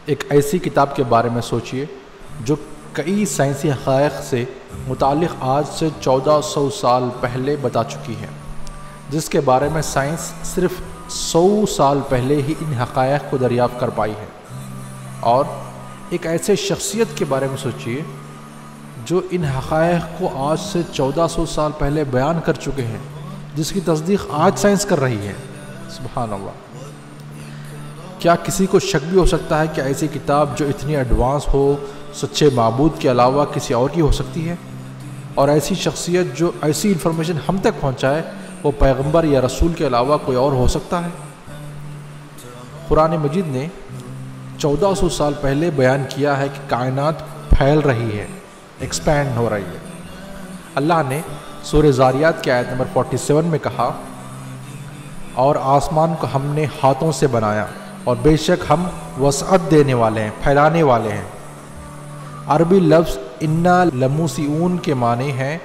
ایک ایسی کتاب کے بارے میں سوچئے جو کئی سائنسی حقائق سے متعلق آج سے 1400 سال پہلے بتا چکی ہے، جس کے بارے میں سائنس صرف 100 سال پہلے ہی ان حقائق کو دریافت کر پائی ہے۔ اور ایک ایسے شخصیت کے بارے میں سوچئے جو ان حقائق کو آج سے 1400 سال پہلے بیان کر چکے ہیں، جس کی تصدیق آج سائنس کر رہی ہے۔ سبحان اللہ! کیا کسی کو شک بھی ہو سکتا ہے کہ ایسی کتاب جو اتنی ایڈوانس ہو سچے معبود کے علاوہ کسی اور کی ہو سکتی ہے؟ اور ایسی شخصیت جو ایسی انفارمیشن ہم تک پہنچائے وہ پیغمبر یا رسول کے علاوہ کوئی اور ہو سکتا ہے؟ قرآن مجید نے 1400 سال پہلے بیان کیا ہے کہ کائنات پھیل رہی ہے، ایکسپینڈ ہو رہی ہے۔ اللہ نے سورہ زاریات کی آیت نمبر 47 میں کہا، اور آسمان کو ہم نے ہاتھوں سے بنایا اور بے شک ہم وسعت دینے والے ہیں، پھیلانے والے ہیں۔ عربی لفظ انا لموسعون کے معنی ہیں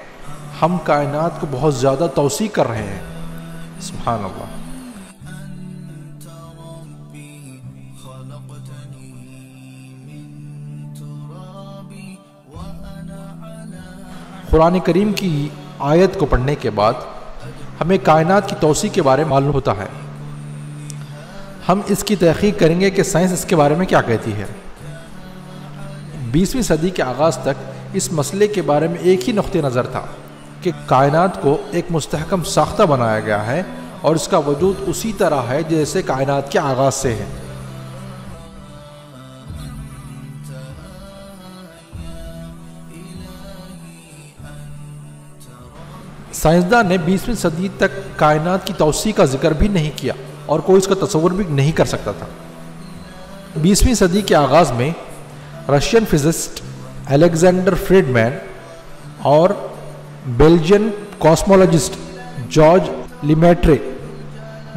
ہم کائنات کو بہت زیادہ توسیع کر رہے ہیں۔ سبحان اللہ! قرآن کریم کی آیت کو پڑھنے کے بعد ہمیں کائنات کی توسیع کے بارے میں معلوم ہوتا ہے۔ ہم اس کی تحقیق کریں گے کہ سائنس اس کے بارے میں کیا کہتی ہے۔ 20ویں صدی کے آغاز تک اس مسئلے کے بارے میں ایک ہی نقطہ نظر تھا کہ کائنات کو ایک مستحکم ساختہ بنایا گیا ہے اور اس کا وجود اسی طرح ہے جیسے کائنات کے آغاز سے ہے۔ سائنسداں نے 20ویں صدی تک کائنات کی توسیع کا ذکر بھی نہیں کیا اور کوئی اس کا تصور بھی نہیں کر سکتا تھا۔ 20ویں صدی کے آغاز میں رشین فزسسٹ الیگزینڈر فریڈمین اور بیلجین کاسمولوجسٹ جارج لیمیٹرے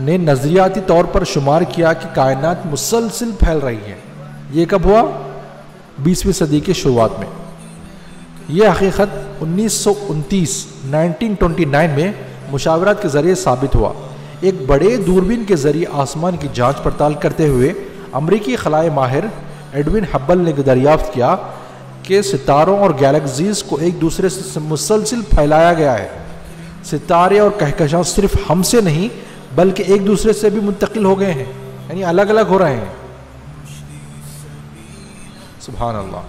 نے نظریاتی طور پر شمار کیا کہ کائنات مسلسل پھیل رہی ہے۔ یہ کب ہوا؟ 20ویں صدی کی شروعات میں۔ یہ حقیقت 1929 میں مشاورات کے ذریعے ثابت ہوا۔ ایک بڑے دوربین کے ذریعے آسمان کی جانچ پڑتال کرتے ہوئے امریکی خلائی ماہر ایڈوین ہبل نے دریافت کیا کہ ستاروں اور گیلیکسیز کو ایک دوسرے سے مسلسل پھیلایا گیا ہے۔ ستارے اور کہکشاں صرف ہم سے نہیں بلکہ ایک دوسرے سے بھی منتقل ہو گئے ہیں، یعنی الگ الگ ہو رہے ہیں۔ سبحان اللہ!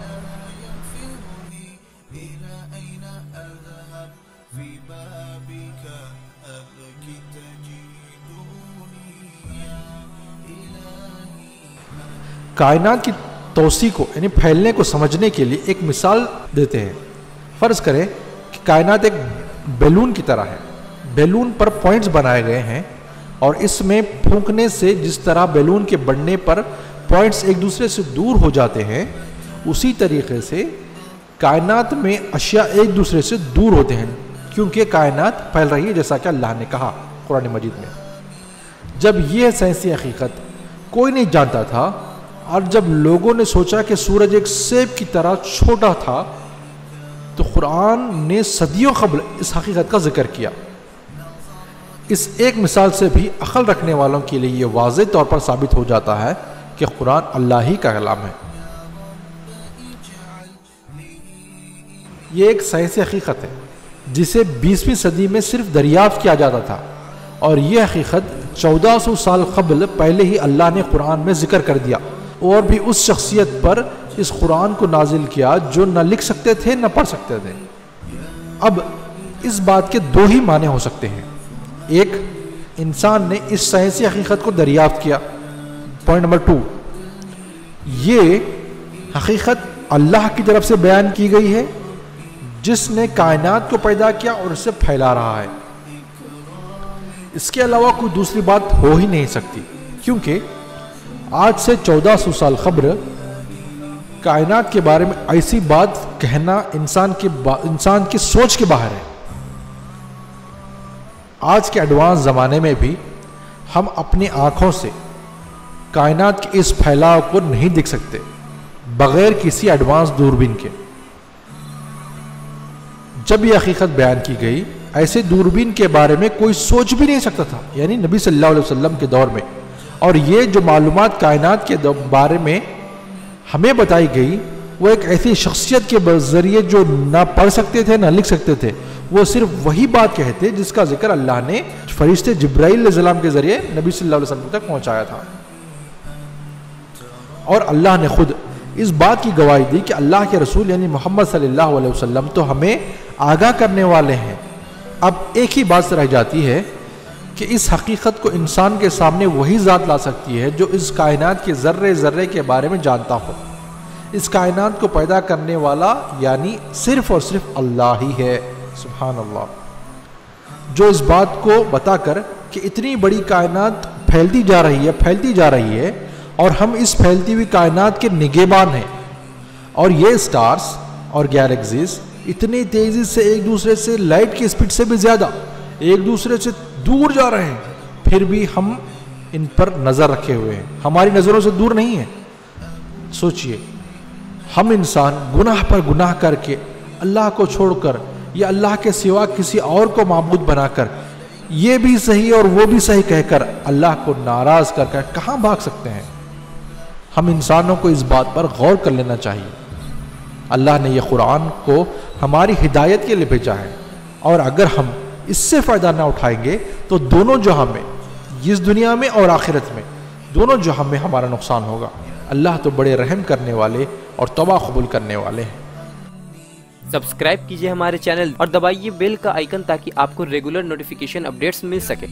کائنات کی توسیع کو یعنی پھیلنے کو سمجھنے کے لیے ایک مثال دیتے ہیں۔ فرض کریں کہ کائنات ایک بیلون کی طرح ہے۔ بیلون پر پوائنٹس بنائے گئے ہیں اور اس میں پھونکنے سے جس طرح بیلون کے بڑھنے پر پوائنٹس ایک دوسرے سے دور ہو جاتے ہیں، اسی طریقے سے کائنات میں اشیاء ایک دوسرے سے دور ہوتے ہیں کیونکہ کائنات پھیل رہی ہے، جیسا کہ اللہ نے کہا قرآن مجید میں۔ جب یہ سائنسی حقیقت کوئی نہیں جانتا تھا اور جب لوگوں نے سوچا کہ سورج ایک سیب کی طرح چھوٹا تھا تو قرآن نے صدیوں قبل اس حقیقت کا ذکر کیا۔ اس ایک مثال سے بھی عقل رکھنے والوں کے لیے یہ واضح طور پر ثابت ہو جاتا ہے کہ قرآن اللہ ہی کا کلام ہے۔ یہ ایک سائنسی حقیقت ہے جسے 20ویں صدی میں صرف دریافت کیا جاتا تھا، اور یہ حقیقت 1400 سال قبل پہلے ہی اللہ نے قرآن میں ذکر کر دیا اور بھی اس شخصیت پر اس قرآن کو نازل کیا جو نہ لکھ سکتے تھے نہ پڑھ سکتے تھے۔ اب اس بات کے دو ہی معنی ہو سکتے ہیں۔ ایک، انسان نے اس سائنسی حقیقت کو دریافت کیا۔ پوائنٹ نمبر 2، یہ حقیقت اللہ کی طرف سے بیان کی گئی ہے جس نے کائنات کو پیدا کیا اور اسے پھیلا رہا ہے۔ اس کے علاوہ کوئی دوسری بات ہو ہی نہیں سکتی، کیونکہ آج سے 1400 سال قبل کائنات کے بارے میں ایسی بات کہنا انسان کی سوچ کے باہر ہے۔ آج کے ایڈوانس زمانے میں بھی ہم اپنی آنکھوں سے کائنات کے اس پھیلاؤ کو نہیں دیکھ سکتے بغیر کسی ایڈوانس دوربین کے۔ جب یہ حقیقت بیان کی گئی، ایسے دوربین کے بارے میں کوئی سوچ بھی نہیں سکتا تھا، یعنی نبی صلی اللہ علیہ وسلم کے دور میں، اور یہ جو معلومات کائنات کے بارے میں ہمیں بتائی گئی وہ ایک ایسی شخصیت کے ذریعے جو نہ پڑھ سکتے تھے نہ لکھ سکتے تھے، وہ صرف وہی بات کہتے جس کا ذکر اللہ نے فرشتے جبرائیل علیہ السلام کے ذریعے نبی صلی اللہ علیہ وسلم تک پہنچایا تھا۔ اور اللہ نے خود اس بات کی گواہی دی کہ اللہ کے رسول یعنی محمد صلی اللہ علیہ وسلم تو ہمیں آگاہ کرنے والے ہیں۔ اب ایک ہی بات رہ جاتی ہے کہ اس حقیقت کو انسان کے سامنے وہی ذات لا سکتی ہے جو اس کائنات کے ذرے ذرے کے بارے میں جانتا ہو۔ اس کائنات کو پیدا کرنے والا یعنی صرف اور صرف اللہ ہی ہے، سبحان اللہ، جو اس بات کو بتا کر کہ اتنی بڑی کائنات پھیلتی جا رہی ہے اور ہم اس پھیلتی ہوئی کائنات کے نگہبان ہیں، اور یہ سٹارز اور گیلیکسیز اتنی تیزی سے ایک دوسرے سے لائٹ کی سپیڈ سے بھی زیادہ ایک دوسرے سے دور جا رہے ہیں، پھر بھی ہم ان پر نظر رکھے ہوئے ہیں، ہماری نظروں سے دور نہیں ہیں۔ سوچئے، ہم انسان گناہ پر گناہ کر کے اللہ کو چھوڑ کر یا اللہ کے سوا کسی اور کو معبود بنا کر یہ بھی صحیح اور وہ بھی صحیح کہہ کر اللہ کو ناراض کر کر کہاں بھاگ سکتے ہیں؟ ہم انسانوں کو اس بات پر غور کر لینا چاہیے۔ اللہ نے یہ قرآن کو ہماری ہدایت کے لیے بھیجا ہے، اور اگر ہم اس سے فائدہ نہ اٹھائیں گے تو دونوں جہاں میں، اس دنیا میں اور آخرت میں، دونوں جہاں میں ہمارا نقصان ہوگا۔ اللہ تو بڑے رحم کرنے والے اور توبہ قبول کرنے والے ہیں۔ سبسکرائب کیجئے ہمارے چینل اور دبائیے بیل کا آئیکن تاکہ آپ کو ریگولر نوٹیفیکیشن اپڈیٹس مل سکے۔